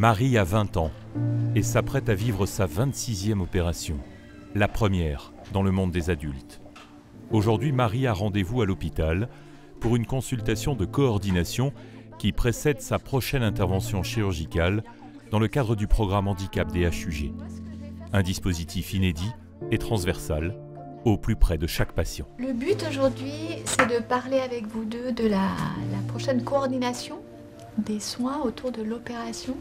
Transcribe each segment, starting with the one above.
Marie a 20 ans et s'apprête à vivre sa 26e opération, la première dans le monde des adultes. Aujourd'hui, Marie a rendez-vous à l'hôpital pour une consultation de coordination qui précède sa prochaine intervention chirurgicale dans le cadre du programme handicap des HUG. Un dispositif inédit et transversal au plus près de chaque patient. Le but aujourd'hui, c'est de parler avec vous deux de la prochaine coordination des soins autour de l'opération.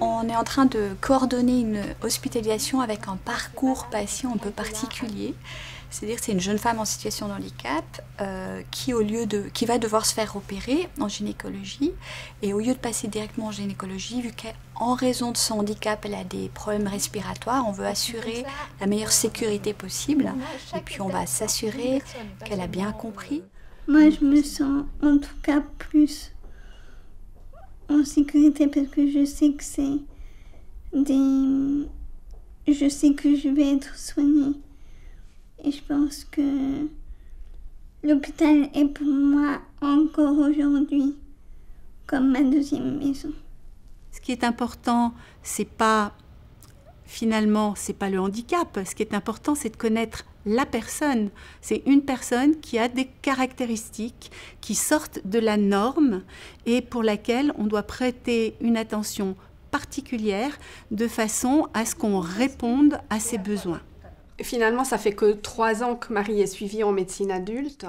On est en train de coordonner une hospitalisation avec un parcours patient un peu particulier. C'est-à-dire que c'est une jeune femme en situation de handicap qui va devoir se faire opérer en gynécologie. Et au lieu de passer directement en gynécologie, vu qu'en raison de son handicap, elle a des problèmes respiratoires, on veut assurer la meilleure sécurité possible. Et puis on va s'assurer qu'elle a bien compris. Moi, je me sens en tout cas plus en sécurité parce que je sais que je sais que je vais être soignée. Et je pense que l'hôpital est pour moi encore aujourd'hui comme ma deuxième maison. Ce qui est important, c'est pas le handicap. Ce qui est important, c'est de connaître la personne. C'est une personne qui a des caractéristiques qui sortent de la norme et pour laquelle on doit prêter une attention particulière de façon à ce qu'on réponde à ses besoins. Finalement, ça fait que 3 ans que Marie est suivie en médecine adulte.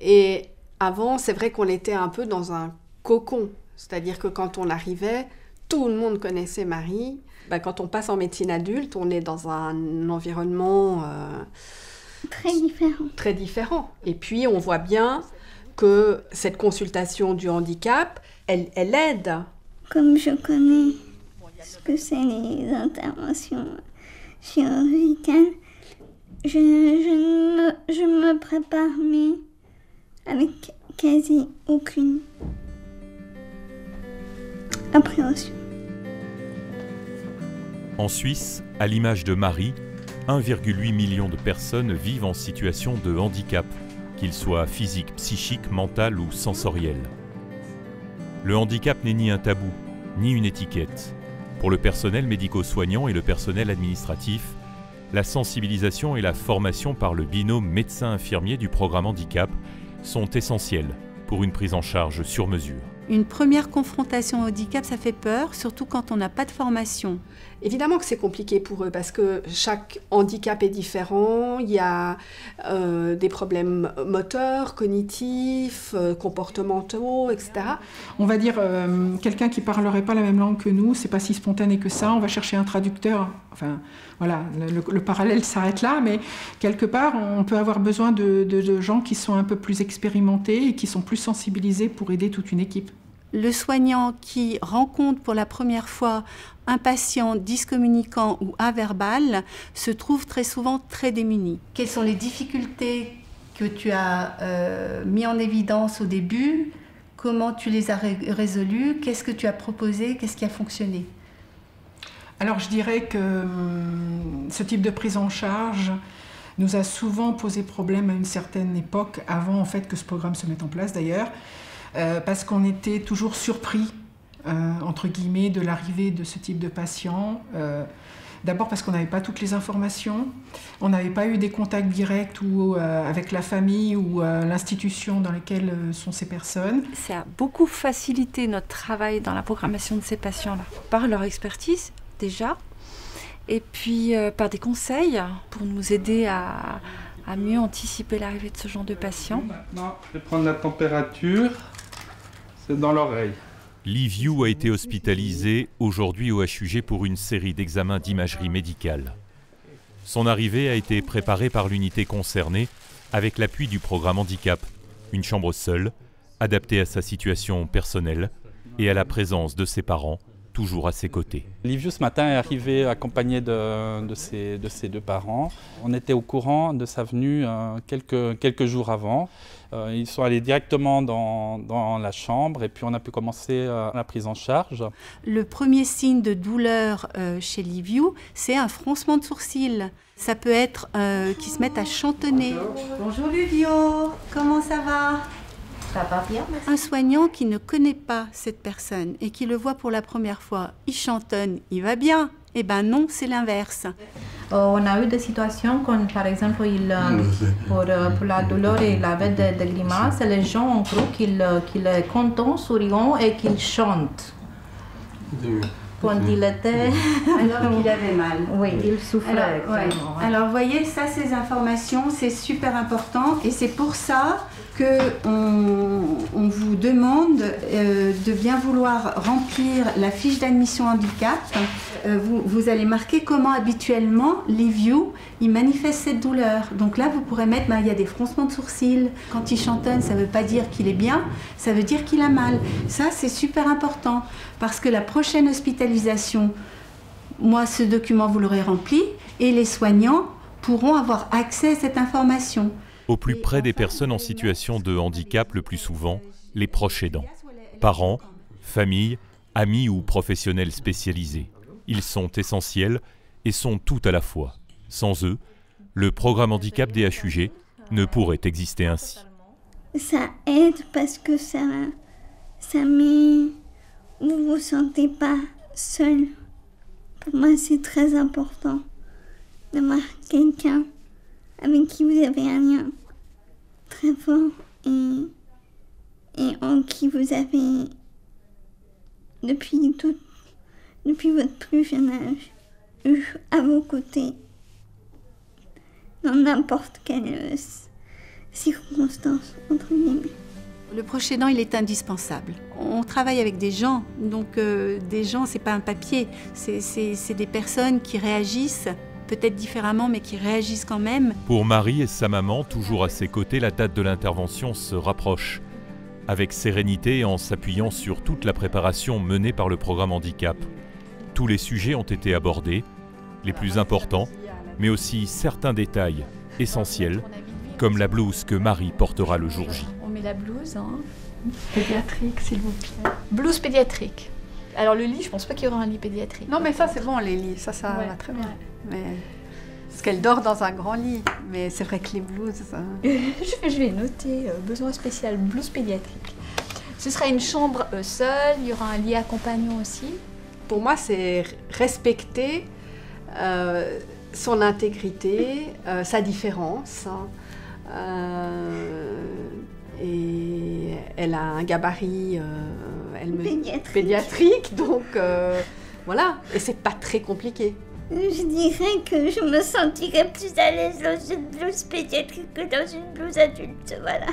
Et avant, c'est vrai qu'on était un peu dans un cocon. C'est-à-dire que quand on arrivait, tout le monde connaissait Marie. Quand on passe en médecine adulte, on est dans un environnement très différent. Et puis, on voit bien que cette consultation du handicap, elle aide. Comme je connais ce que c'est les interventions chirurgicale, je me prépare, mais avec quasi aucune appréhension. En Suisse, à l'image de Marie, 1,8 million de personnes vivent en situation de handicap, qu'il soit physique, psychique, mental ou sensoriel. Le handicap n'est ni un tabou, ni une étiquette. Pour le personnel médico-soignant et le personnel administratif, la sensibilisation et la formation par le binôme médecin-infirmier du programme handicap sont essentielles pour une prise en charge sur mesure. Une première confrontation au handicap, ça fait peur, surtout quand on n'a pas de formation. Évidemment que c'est compliqué pour eux parce que chaque handicap est différent. Il y a des problèmes moteurs, cognitifs, comportementaux, etc. On va dire quelqu'un qui ne parlerait pas la même langue que nous, c'est pas si spontané que ça. On va chercher un traducteur. Enfin, voilà, le parallèle s'arrête là, mais quelque part, on peut avoir besoin de gens qui sont un peu plus expérimentés et qui sont plus sensibilisés pour aider toute une équipe. Le soignant qui rencontre pour la première fois un patient dyscommunicant ou averbal se trouve très souvent très démuni. Quelles sont les difficultés que tu as mis en évidence au début? Comment tu les as résolues? Qu'est-ce que tu as proposé? Qu'est-ce qui a fonctionné? Alors je dirais que ce type de prise en charge nous a souvent posé problème à une certaine époque, avant en fait que ce programme se mette en place d'ailleurs, parce qu'on était toujours surpris, entre guillemets, de l'arrivée de ce type de patient. D'abord parce qu'on n'avait pas toutes les informations, on n'avait pas eu des contacts directs ou avec la famille ou l'institution dans laquelle sont ces personnes. Ça a beaucoup facilité notre travail dans la programmation de ces patients-là, par leur expertise déjà, et puis par des conseils pour nous aider à mieux anticiper l'arrivée de ce genre de patients. Maintenant, je vais prendre la température, c'est dans l'oreille. Liviu a été hospitalisé aujourd'hui au HUG pour une série d'examens d'imagerie médicale. Son arrivée a été préparée par l'unité concernée avec l'appui du programme handicap, une chambre seule, adaptée à sa situation personnelle et à la présence de ses parents, toujours à ses côtés. Liviu ce matin est arrivé accompagné de ses 2 parents. On était au courant de sa venue quelques jours avant. Ils sont allés directement dans la chambre et puis on a pu commencer la prise en charge. Le premier signe de douleur chez Liviu, c'est un froncement de sourcils. Ça peut être qu'ils se mettent à chantonner. Bonjour Liviu, comment ça va? Un soignant qui ne connaît pas cette personne et qui le voit pour la première fois, il chantonne, il va bien. Eh ben non, c'est l'inverse. On a eu des situations quand, par exemple, pour la douleur et la vête de grimace, les gens ont cru qu'il est content, souriant et qu'il chante. Quand il était... Alors qu'il avait mal. Oui, il souffrait. Alors, vous voyez, ça, ces informations, c'est super important. Et c'est pour ça qu'on vous demande de bien vouloir remplir la fiche d'admission handicap. Vous allez marquer comment habituellement Liviu, il manifeste cette douleur. Donc là, vous pourrez mettre, il y a des froncements de sourcils. Quand il chantonne, ça ne veut pas dire qu'il est bien, ça veut dire qu'il a mal. Ça, c'est super important parce que la prochaine hospitalisation, moi, ce document, vous l'aurez rempli et les soignants pourront avoir accès à cette information. Au plus près des personnes en situation de handicap le plus souvent, les proches aidants. Parents, familles, amis ou professionnels spécialisés. Ils sont essentiels et sont tout à la fois. Sans eux, le programme handicap DHUG ne pourrait exister ainsi. Ça aide parce que ça met... Vous ne vous sentez pas seul. Pour moi, c'est très important d'avoir quelqu'un avec qui vous avez un lien très fort et en qui vous avez, depuis votre plus jeune âge, eu à vos côtés dans n'importe quelle circonstance, entre guillemets. Le proche aidant, il est indispensable. On travaille avec des gens, donc des gens, c'est pas un papier, c'est des personnes qui réagissent, peut-être différemment, mais qui réagissent quand même. Pour Marie et sa maman, toujours à ses côtés, la date de l'intervention se rapproche. Avec sérénité et en s'appuyant sur toute la préparation menée par le programme handicap. Tous les sujets ont été abordés, les plus importants, mais aussi certains détails essentiels, comme la blouse que Marie portera le jour J. On met la blouse, Pédiatrique, s'il vous plaît. Blouse pédiatrique. Alors le lit, je pense pas qu'il y aura un lit pédiatrique. Non, mais ça, c'est bon, les lits, ça va très bien. Mais... Parce qu'elle dort dans un grand lit, mais c'est vrai que les blouses... Ça... Je vais noter besoin spécial, blouse pédiatrique. Ce sera une chambre seule, il y aura un lit accompagnant aussi. Pour moi, c'est respecter son intégrité, sa différence. Et elle a un gabarit pédiatrique, donc voilà. Et c'est pas très compliqué. Je dirais que je me sentirais plus à l'aise dans une blouse pédiatrique que dans une blouse adulte, voilà.